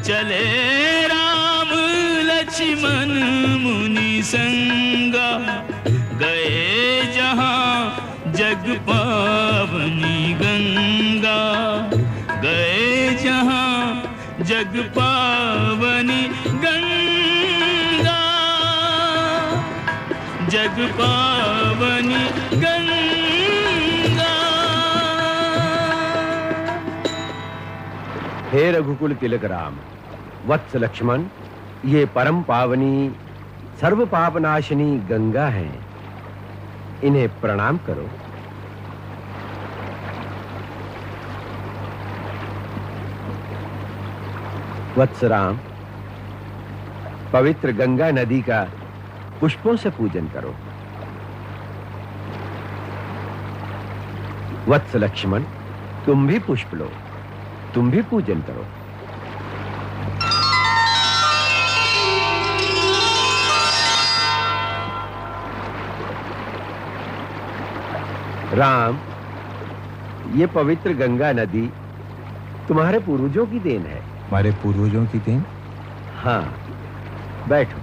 चले राम लक्ष्मण मुनि संगा, गए जहां जग पावनी गंगा, गए जहां जग पावनी गंगा, जग पावनी गंगा। हे रघुकुल तिलक राम, वत्स लक्ष्मण, ये परम पावनी सर्व पापनाशिनी गंगा है, इन्हें प्रणाम करो। वत्स राम, पवित्र गंगा नदी का पुष्पों से पूजन करो। वत्स लक्ष्मण, तुम भी पुष्प लो, तुम भी पूजन करो। राम, ये पवित्र गंगा नदी तुम्हारे पूर्वजों की देन है। हमारे पूर्वजों की देन? हाँ, बैठो।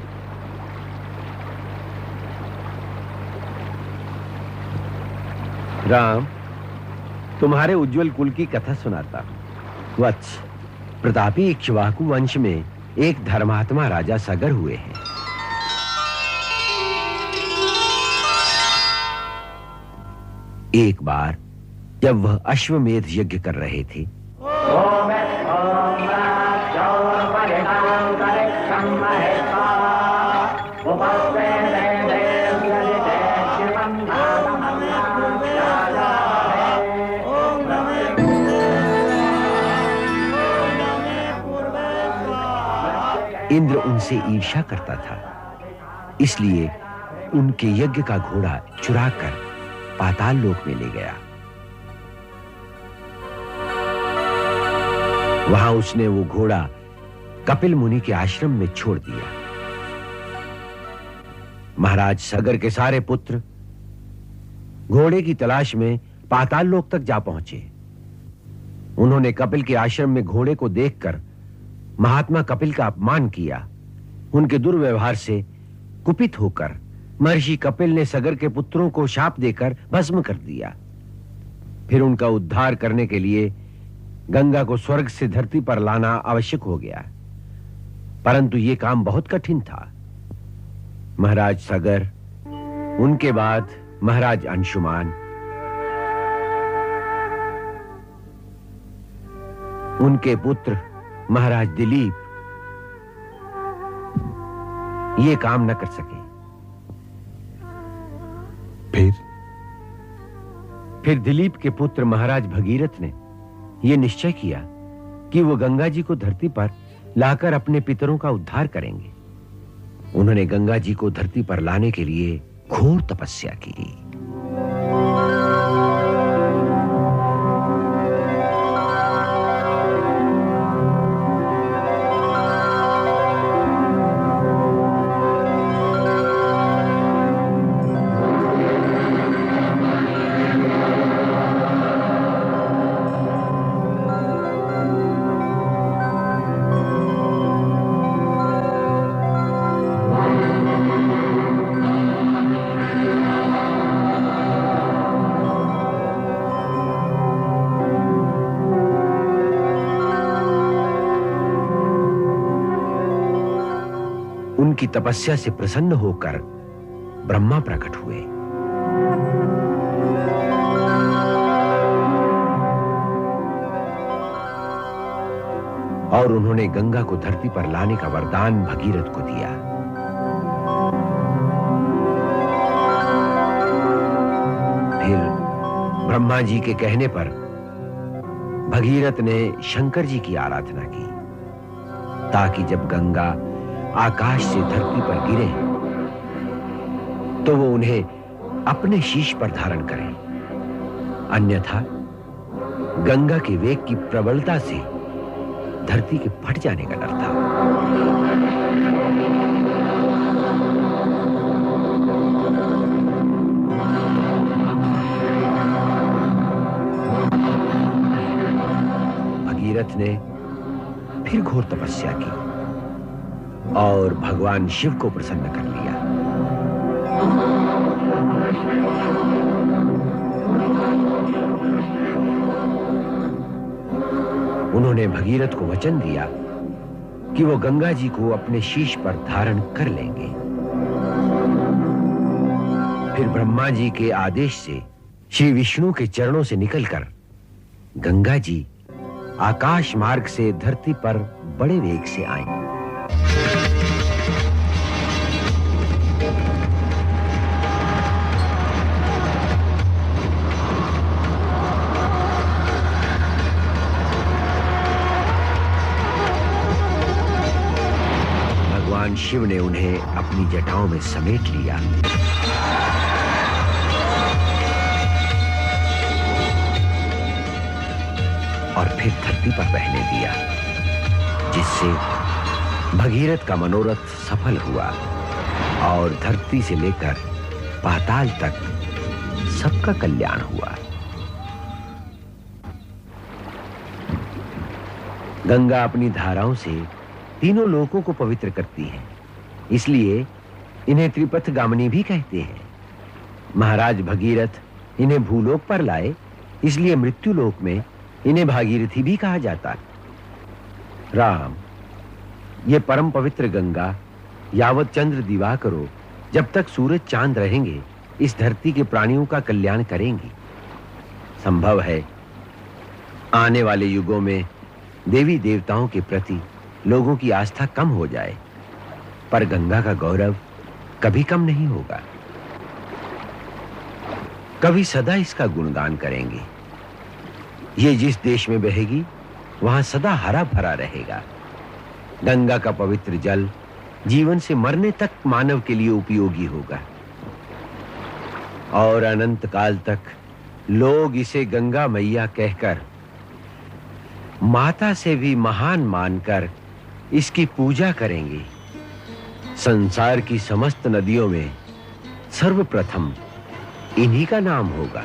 राम, तुम्हारे उज्जवल कुल की कथा सुनाता हूं। वत्स, प्रतापी इक्ष्वाकु वंश में एक धर्मात्मा राजा सगर हुए हैं। एक बार जब वह अश्वमेध यज्ञ कर रहे थे, इंद्र उनसे ईर्ष्या करता था, इसलिए उनके यज्ञ का घोड़ा चुराकर पाताल लोक में ले गया। वहां उसने वो घोड़ा कपिल मुनि के आश्रम में छोड़ दिया। महाराज सगर के सारे पुत्र घोड़े की तलाश में पाताल लोक तक जा पहुंचे। उन्होंने कपिल के आश्रम में घोड़े को देखकर महात्मा कपिल का अपमान किया। उनके दुर्व्यवहार से कुपित होकर महर्षि कपिल ने सगर के पुत्रों को शाप देकर भस्म कर दिया। फिर उनका उद्धार करने के लिए गंगा को स्वर्ग से धरती पर लाना आवश्यक हो गया, परंतु यह काम बहुत कठिन था। महाराज सगर, उनके बाद महाराज अंशुमान, उनके पुत्र महाराज दिलीप ये काम न कर सके। फिर दिलीप के पुत्र महाराज भगीरथ ने यह निश्चय किया कि वो गंगा जी को धरती पर लाकर अपने पितरों का उद्धार करेंगे। उन्होंने गंगा जी को धरती पर लाने के लिए घोर तपस्या की। उनकी तपस्या से प्रसन्न होकर ब्रह्मा प्रकट हुए। और उन्होंने गंगा को धरती पर लाने का वरदान भगीरथ को दिया। फिर ब्रह्मा जी के कहने पर भगीरथ ने शंकर जी की आराधना की, ताकि जब गंगा आकाश से धरती पर गिरे तो वो उन्हें अपने शीश पर धारण करें, अन्यथा गंगा के वेग की प्रबलता से धरती के फट जाने का डर था। भगीरथ ने फिर घोर तपस्या की और भगवान शिव को प्रसन्न कर लिया। उन्होंने भगीरथ को वचन दिया कि वो गंगा जी को अपने शीश पर धारण कर लेंगे। फिर ब्रह्मा जी के आदेश से श्री विष्णु के चरणों से निकलकर गंगा जी आकाश मार्ग से धरती पर बड़े वेग से आई। भगवान शिव ने उन्हें अपनी जटाओं में समेट लिया और फिर धरती पर बहने दिया, जिससे भगीरथ का मनोरथ सफल हुआ और धरती से लेकर पाताल तक सबका कल्याण हुआ। गंगा अपनी धाराओं से तीनों लोकों को पवित्र करती है, इसलिए इन्हें त्रिपथगामिनी भी कहते हैं। महाराज भगीरथ इन्हें भूलोक पर लाए, इसलिए मृत्युलोक में इन्हें भागीरथी भी कहा जाता है। राम, ये परम पवित्र गंगा यावत चंद्र दिवाकरो जब तक सूरज चांद रहेंगे इस धरती के प्राणियों का कल्याण करेंगी। संभव है आने वाले युगों में देवी देवताओं के प्रति लोगों की आस्था कम हो जाए, पर गंगा का गौरव कभी कम नहीं होगा। कभी सदा इसका गुणगान करेंगे। ये जिस देश में बहेगी वहां सदा हरा भरा रहेगा। गंगा का पवित्र जल जीवन से मरने तक मानव के लिए उपयोगी होगा और अनंत काल तक लोग इसे गंगा मैया कहकर, माता से भी महान मानकर इसकी पूजा करेंगे। संसार की समस्त नदियों में सर्वप्रथम इन्हीं का नाम होगा।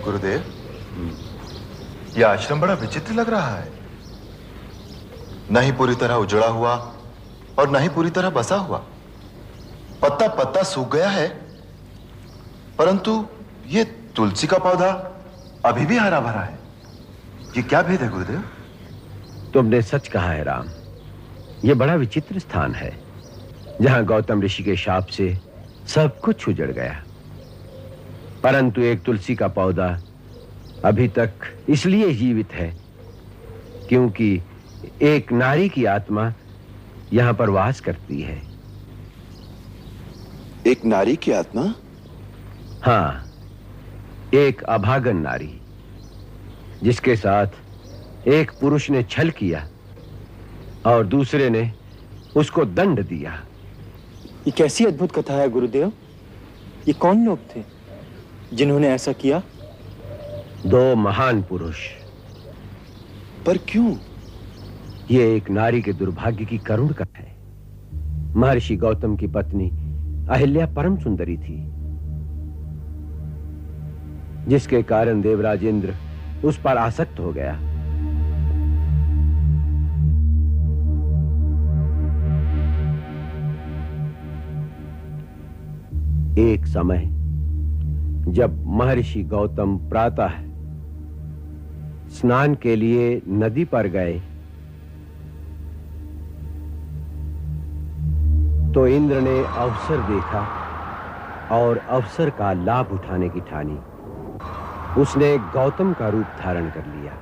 गुरुदेव, यह आश्रम बड़ा विचित्र लग रहा है। न ही पूरी तरह उजड़ा हुआ और न ही पूरी तरह बसा हुआ। पत्ता पत्ता सूख गया है, परंतु ये तुलसी का पौधा अभी भी हरा भरा है। ये क्या भेद है गुरुदेव? तुमने सच कहा है राम। यह बड़ा विचित्र स्थान है, जहां गौतम ऋषि के शाप से सब कुछ उजड़ गया, परंतु एक तुलसी का पौधा अभी तक इसलिए जीवित है क्योंकि एक नारी की आत्मा यहां पर वास करती है। एक नारी की आत्मा? हां, एक अभागन नारी, जिसके साथ एक पुरुष ने छल किया और दूसरे ने उसको दंड दिया। ये कैसी अद्भुत कथा है गुरुदेव? ये कौन लोग थे जिन्होंने ऐसा किया? दो महान पुरुष। पर क्यों? ये एक नारी के दुर्भाग्य की करुण कथा है। महर्षि गौतम की पत्नी अहिल्या परम सुंदरी थी, जिसके कारण देवराज इंद्र उस पर आसक्त हो गया। एक समय जब महर्षि गौतम प्रातः स्नान के लिए नदी पर गए तो इंद्र ने अवसर देखा और अवसर का लाभ उठाने की ठानी। उसने गौतम का रूप धारण कर लिया।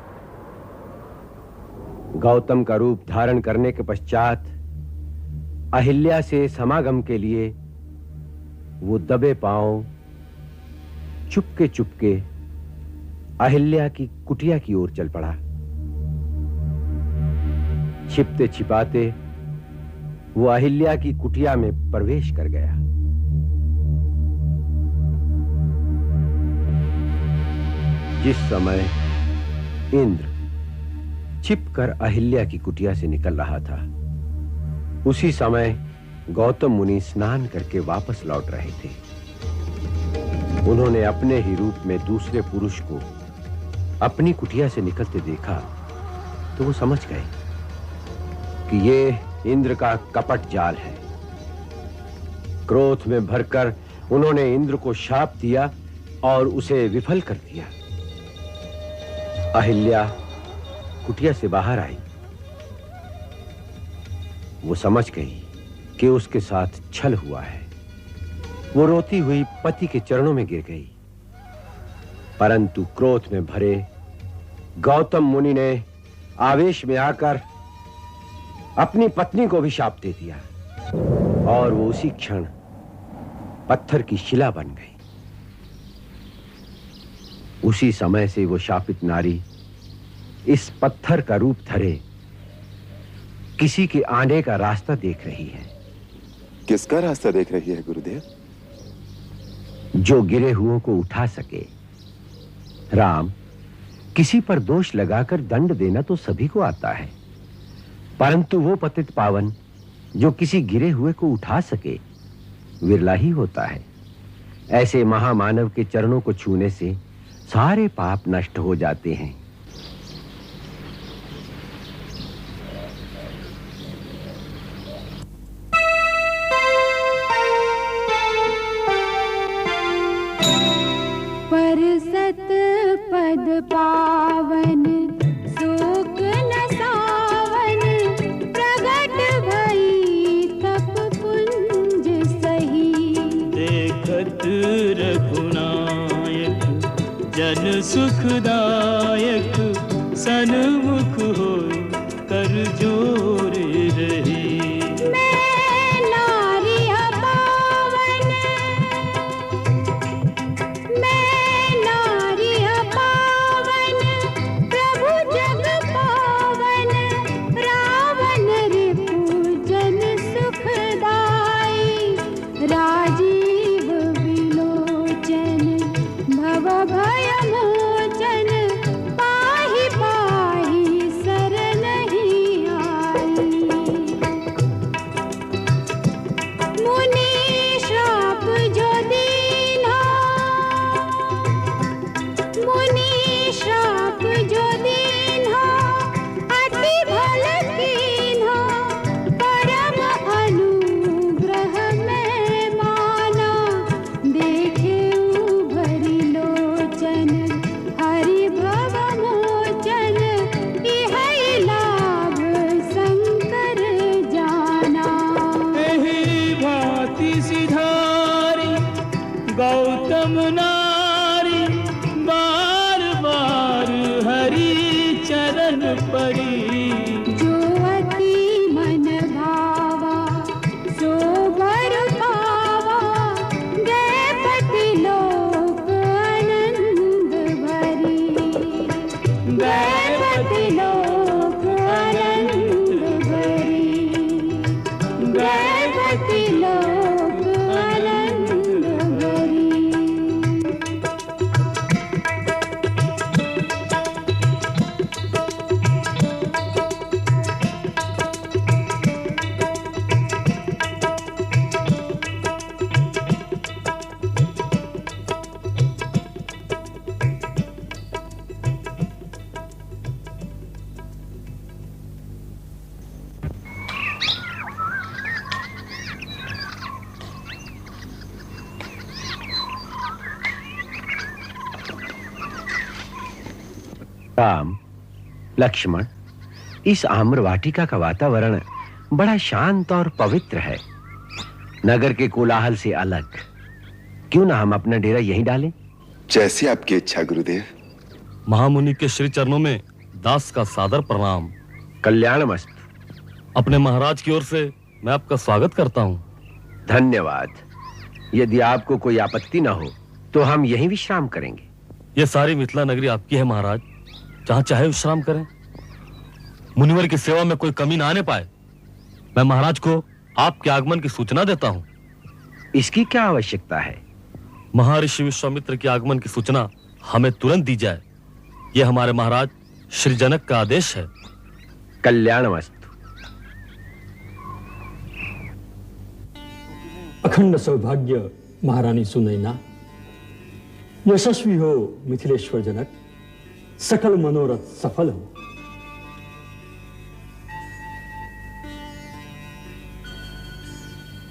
गौतम का रूप धारण करने के पश्चात अहिल्या से समागम के लिए वो दबे पांव चुपके चुपके अहिल्या की कुटिया की ओर चल पड़ा। छिपते छिपाते वो अहिल्या की कुटिया में प्रवेश कर गया। जिस समय इंद्र छिपकर अहिल्या की कुटिया से निकल रहा था, उसी समय गौतम मुनि स्नान करके वापस लौट रहे थे। उन्होंने अपने ही रूप में दूसरे पुरुष को अपनी कुटिया से निकलते देखा तो वो समझ गए कि ये इंद्र का कपट जाल है। क्रोध में भरकर उन्होंने इंद्र को शाप दिया और उसे विफल कर दिया। अहिल्या कुटिया से बाहर आई। वो समझ गई कि उसके साथ छल हुआ है। वो रोती हुई पति के चरणों में गिर गई। परंतु क्रोध में भरे गौतम मुनि ने आवेश में आकर अपनी पत्नी को भी शाप दे दिया और वो उसी क्षण पत्थर की शिला बन गई। उसी समय से वो शापित नारी इस पत्थर का रूप धरे किसी के आने का रास्ता देख रही है। किसका रास्ता देख रही है गुरुदेव? जो गिरे हुओं को उठा सके। राम, किसी पर दोष लगाकर दंड देना तो सभी को आता है, परंतु वो पतित पावन जो किसी गिरे हुए को उठा सके विरला ही होता है। ऐसे महामानव के चरणों को छूने से सारे पाप नष्ट हो जाते हैं। परसत पद पावन शोक न सावन, प्रगट भई तप पुंज सही। देखत रघुनायक जन सुखदायक, सन्मुख हो कर जोर रही। राम, लक्ष्मण, इस आम्र वाटिका का वातावरण बड़ा शांत और पवित्र है, नगर के कोलाहल से अलग। क्यों ना हम अपना डेरा यहीं डालें? जैसी आपकी इच्छा गुरुदेव। महामुनि के श्री चरणों में दास का सादर प्रणाम। कल्याणमस्तु। अपने महाराज की ओर से मैं आपका स्वागत करता हूँ। धन्यवाद। यदि आपको कोई आपत्ति ना हो तो हम यहीं विश्राम करेंगे। ये सारी मिथिला नगरी आपकी है महाराज, जहां चाहे विश्राम करें। मुनिवर की सेवा में कोई कमी ना आने पाए। मैं महाराज को आपके आगमन की सूचना देता हूं। इसकी क्या आवश्यकता है? महर्षि विश्वामित्र के आगमन की सूचना हमें तुरंत दी जाए, यह हमारे महाराज श्री जनक का आदेश है। कल्याणमस्तु। अखंड सौभाग्य महारानी सुनैना। यशस्वी हो मिथिलेश्वर जनक, सकल मनोरथ सफल हो।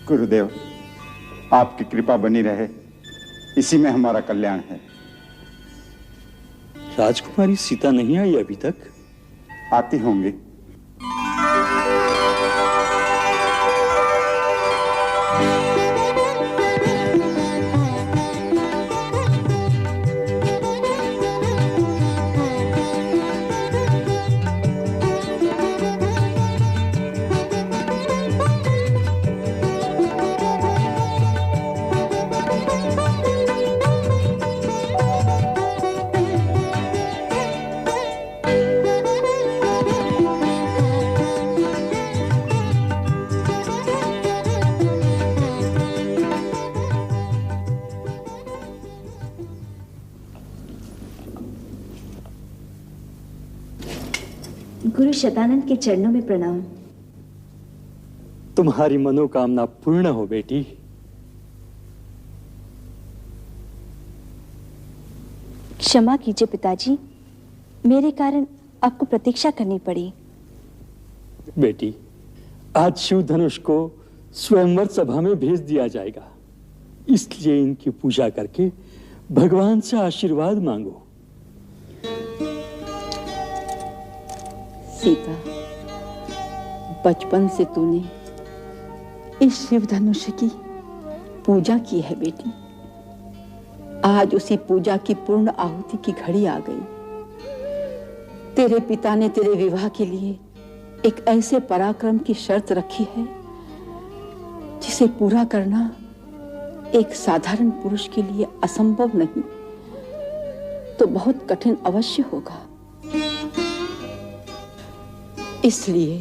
गुरुदेव, आपकी कृपा बनी रहे, इसी में हमारा कल्याण है। राजकुमारी सीता नहीं आई अभी तक? आती होंगी। गुरु शतानंद के चरणों में प्रणाम। तुम्हारी मनोकामना पूर्ण हो बेटी। क्षमा कीजिए पिताजी, मेरे कारण आपको प्रतीक्षा करनी पड़ी। बेटी, आज शिव धनुष को स्वयंवर सभा में भेज दिया जाएगा, इसलिए इनकी पूजा करके भगवान से आशीर्वाद मांगो। सीता, बचपन से तूने इस शिव धनुष की पूजा की है बेटी। आज उसी पूजा की पूर्ण आहुति की घड़ी आ गई। तेरे पिता ने तेरे विवाह के लिए एक ऐसे पराक्रम की शर्त रखी है जिसे पूरा करना एक साधारण पुरुष के लिए असंभव नहीं तो बहुत कठिन अवश्य होगा। इसलिए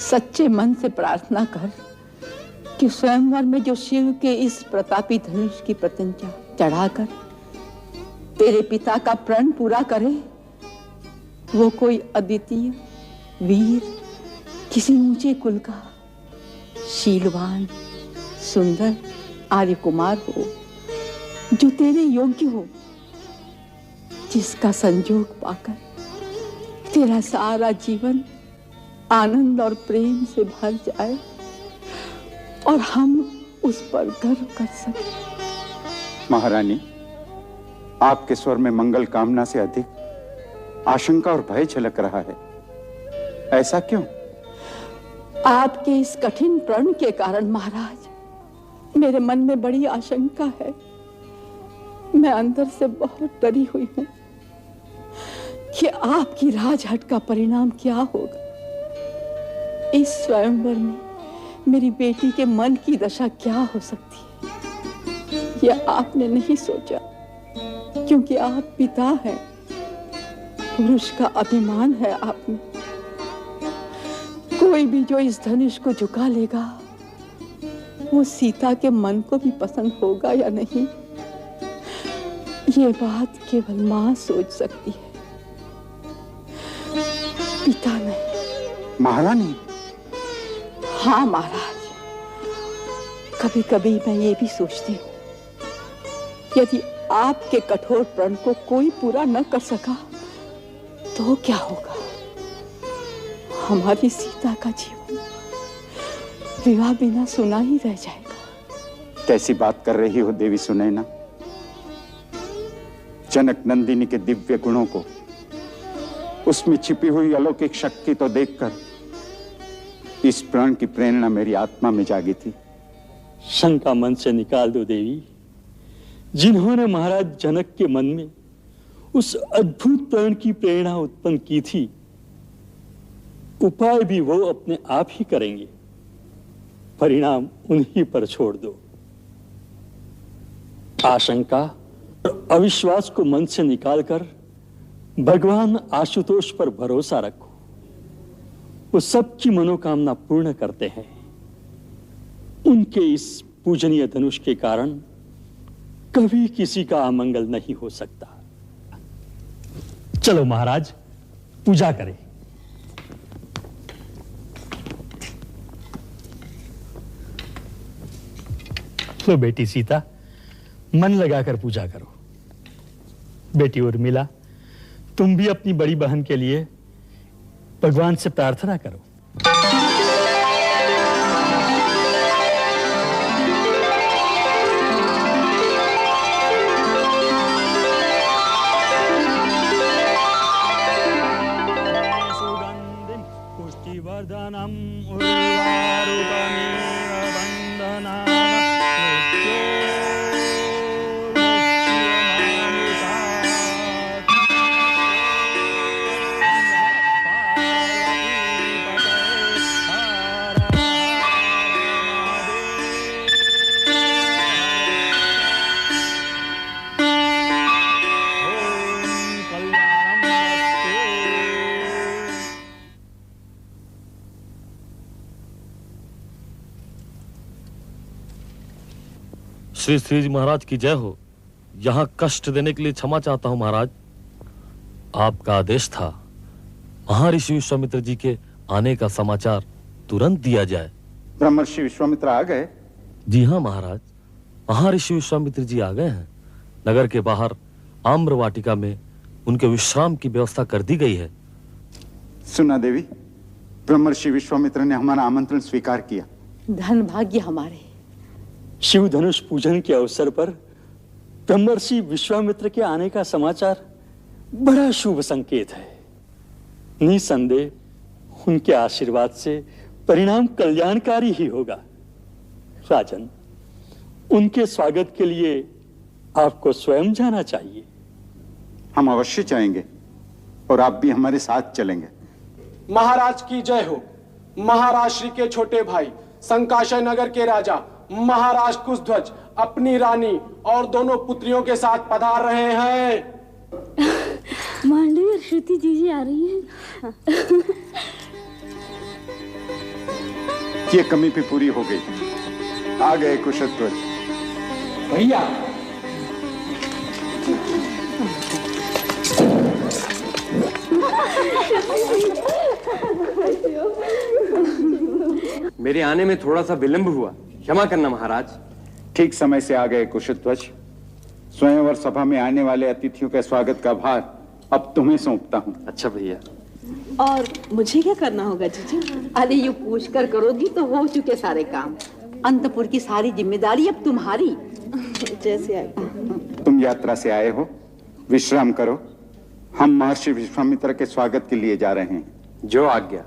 सच्चे मन से प्रार्थना कर कि स्वयंवर में जो शिव के इस प्रतापी धनुष की प्रतिज्ञा चढ़ाकर तेरे पिता का प्रण पूरा करे, वो कोई अद्वितीय वीर, किसी ऊंचे कुल का शीलवान सुंदर आर्य कुमार हो जो तेरे योग्य हो, जिसका संजोग पाकर तेरा सारा जीवन आनंद और प्रेम से भर जाए और हम उस पर गर्व कर सकें। महारानी, आपके स्वर में मंगल कामना से अधिक आशंका और भय झलक रहा है। ऐसा क्यों? आपके इस कठिन प्रण के कारण महाराज, मेरे मन में बड़ी आशंका है। मैं अंदर से बहुत डरी हुई हूं कि आपकी राजहट का परिणाम क्या होगा। इस स्वयंवर में मेरी बेटी के मन की दशा क्या हो सकती है, यह आपने नहीं सोचा, क्योंकि आप पिता हैं, पुरुष का अभिमान है आप में। कोई भी जो इस धनुष को झुका लेगा, वो सीता के मन को भी पसंद होगा या नहीं, ये बात केवल मां सोच सकती है, पिता नहीं। महारानी। हाँ महाराज, कभी कभी मैं ये भी सोचती हूँ, यदि आपके कठोर प्रण को कोई पूरा न कर सका तो क्या होगा? हमारी सीता का जीवन विवाह बिना सुना ही रह जाएगा। कैसी बात कर रही हो देवी सुनैना? जनक नंदिनी के दिव्य गुणों को, उसमें छिपी हुई अलौकिक शक्ति तो देखकर इस प्राण की प्रेरणा मेरी आत्मा में जागी थी। शंका मन से निकाल दो देवी। जिन्होंने महाराज जनक के मन में उस अद्भुत प्रण की प्रेरणा उत्पन्न की थी, उपाय भी वो अपने आप ही करेंगे। परिणाम उन्हीं पर छोड़ दो। आशंका अविश्वास को मन से निकालकर भगवान आशुतोष पर भरोसा रखो। वो सबकी मनोकामना पूर्ण करते हैं। उनके इस पूजनीय धनुष के कारण कभी किसी का अमंगल नहीं हो सकता। चलो महाराज, पूजा करें। लो बेटी सीता, मन लगाकर पूजा करो। बेटी उर्मिला, तुम भी अपनी बड़ी बहन के लिए भगवान से प्रार्थना करो। सुगंधिं पुष्टिवर्धनम् उर्वारुकमेव बन्धनात् श्री श्री जी महाराज की जय हो। यहाँ कष्ट देने के लिए क्षमा चाहता हूँ महाराज। आपका आदेश था महर्षि विश्वामित्र जी के आने का समाचार तुरंत दिया जाए। ब्रह्मर्षि विश्वामित्र आ गए? जी हाँ महाराज, महर्षि विश्वामित्र जी आ गए हैं। नगर के बाहर आम्र वाटिका में उनके विश्राम की व्यवस्था कर दी गई है। सुना देवी, ब्रह्मर्षि विश्वामित्र ने हमारा आमंत्रण स्वीकार किया। धन भाग्य हमारे। शिव धनुष पूजन के अवसर पर ब्रह्मर्षि विश्वामित्र के आने का समाचार बड़ा शुभ संकेत है। निसंदेह उनके आशीर्वाद से परिणाम कल्याणकारी ही होगा। राजन, उनके स्वागत के लिए आपको स्वयं जाना चाहिए। हम अवश्य जाएंगे और आप भी हमारे साथ चलेंगे। महाराज की जय हो। महाराज श्री के छोटे भाई संकाशय नगर के राजा महाराज कुशध्वज अपनी रानी और दोनों पुत्रियों के साथ पधार रहे हैं। मांडवी और श्रुति जी आ रही हैं। ये कमी भी पूरी हो गई। आ गए कुशध्वज। भैया मेरे आने में थोड़ा सा विलंब हुआ, क्षमा करना महाराज। ठीक समय से आ गए कुशध्वज। स्वयंवर सभा में आने वाले अतिथियों के स्वागत का भार अब तुम्हें सौंपता हूँ। अच्छा भैया। और मुझे क्या करना होगा जीजी? अरे यू पूछ कर करोगी तो हो चुके सारे काम। अंतपुर की सारी जिम्मेदारी अब तुम्हारी। जैसे आए। तुम यात्रा से आए हो, विश्राम करो। हम महर्षि विश्वामित्र के स्वागत के लिए जा रहे हैं। जो आज्ञा।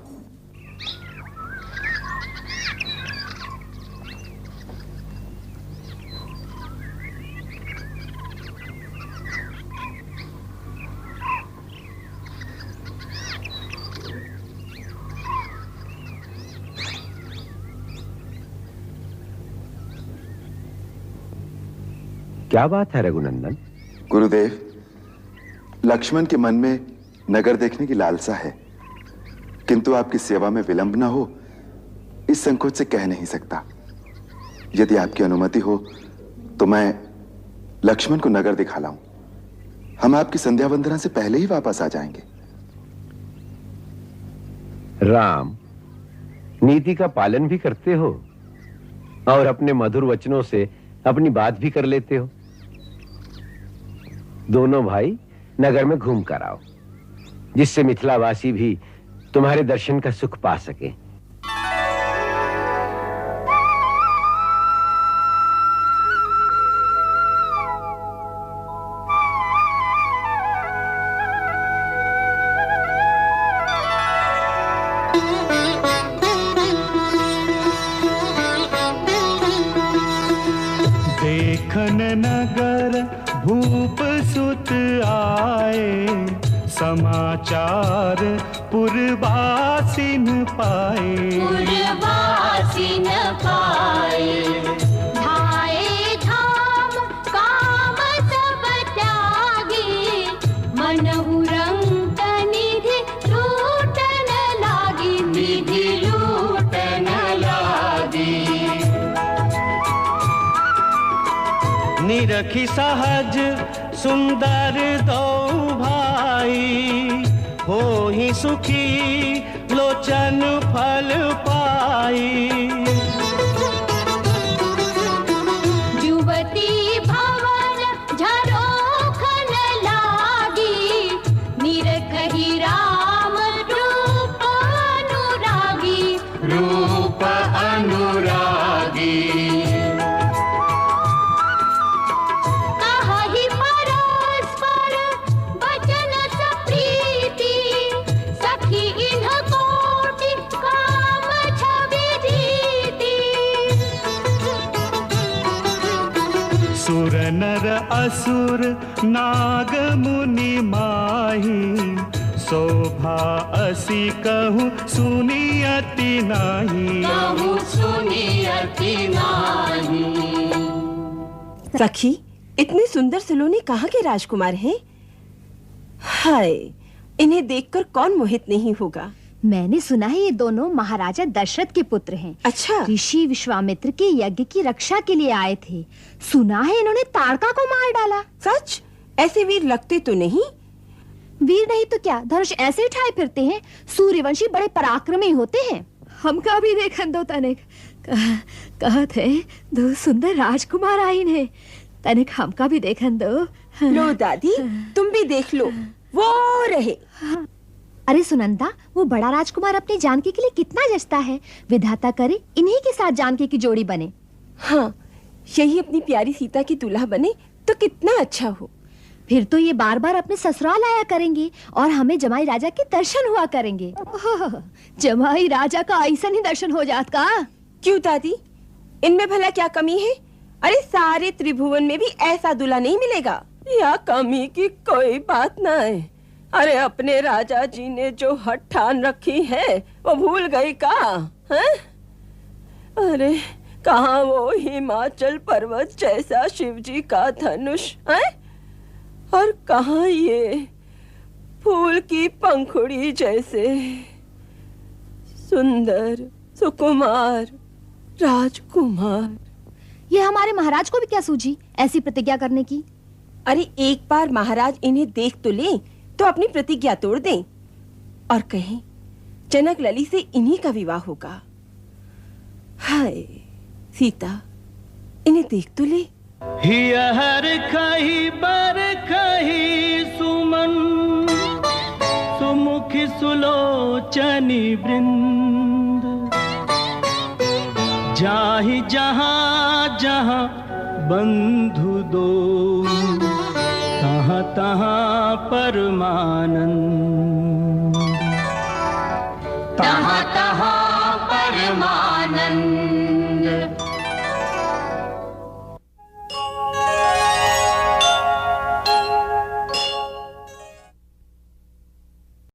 क्या बात है रघुनंदन? गुरुदेव, लक्ष्मण के मन में नगर देखने की लालसा है, किंतु आपकी सेवा में विलंब न हो इस संकोच से कह नहीं सकता। यदि आपकी अनुमति हो तो मैं लक्ष्मण को नगर दिखा लाऊं। हम आपकी संध्या वंदना से पहले ही वापस आ जाएंगे। राम, नीति का पालन भी करते हो और अपने मधुर वचनों से अपनी बात भी कर लेते हो। दोनों भाई नगर में घूम कर आओ, जिससे मिथिलावासी भी तुम्हारे दर्शन का सुख पा सके। देखन नगर भूप सुत आए, समाचार पुरवासिन पाए। पुरवासिन पाए, धाए धाम काम सब बनहु रंग निधि लूटन लागी, निधि लूटन लागी। निरखी सहज सुंदर दो भाई, हो ही सुखी लोचन फल पाई। युवती भवन झरोखन लागी, निरखहि राम रूप अनुरागी, रूप अनुरागी। कहि परस्पर वचन सप्रीति, सखी इन्ह कोटि काम छवि जीती। सुर नर असुर नाग मुनि माही, शोभा असी कहूँ सुनियति नाही, कहूँ सुनियति नाही। सखी, इतने सुंदर सलोने कहाँ के राजकुमार हैं? हाय, इन्हें देखकर कौन मोहित नहीं होगा। मैंने सुना है ये दोनों महाराजा दशरथ के पुत्र हैं। अच्छा। ऋषि विश्वामित्र के यज्ञ की रक्षा के लिए आए थे। सुना है इन्होंने ताड़का को मार डाला। सच? ऐसे वीर लगते तो नहीं। वीर नहीं तो क्या, धनुष ऐसे उठाए फिरते हैं। सूर्यवंशी बड़े पराक्रमी होते हैं। हमका भी देखन दो तनिक। कहत है दो सुंदर राजकुमार आइन है, तनिक हमका भी देखन दो। लो दादी, तुम भी देख लो, वो रहे। अरे सुनंदा, वो बड़ा राजकुमार अपनी जानकी के लिए कितना जचता है। विधाता करे इन्हीं के साथ जानकी की जोड़ी बने। हाँ, यही अपनी प्यारी सीता की दूल्हा बने तो कितना अच्छा हो। फिर तो ये बार बार अपने ससुराल आया करेंगे और हमें जमाई राजा के दर्शन हुआ करेंगे। जमाई राजा का ऐसा ही दर्शन हो जात का? क्यों दादी, इनमें भला क्या कमी है? अरे सारे त्रिभुवन में भी ऐसा दूल्हा नहीं मिलेगा। या कमी की कोई बात ना है। अरे अपने राजा जी ने जो हठ ठान रखी है वो भूल गई का? हैं? अरे कहाँ वो हिमाचल पर्वत जैसा शिवजी का धनुष है, और कहाँ ये फूल की पंखुड़ी जैसे सुंदर सुकुमार राजकुमार। ये हमारे महाराज को भी क्या सूझी ऐसी प्रतिज्ञा करने की? अरे एक बार महाराज इन्हें देख तो ले तो अपनी प्रतिज्ञा तोड़ दें और कहें जनक लली से इन्हीं का विवाह होगा। हाय सीता, इन्हें देख तो ले। हियर खही बर खही सुमन, सुमुखी सुलोचनी वृंद, जाहि जहाँ जहाँ बंधु दो, तहाँ तहाँ परमानंद, तहाँ तहाँ परमानंद।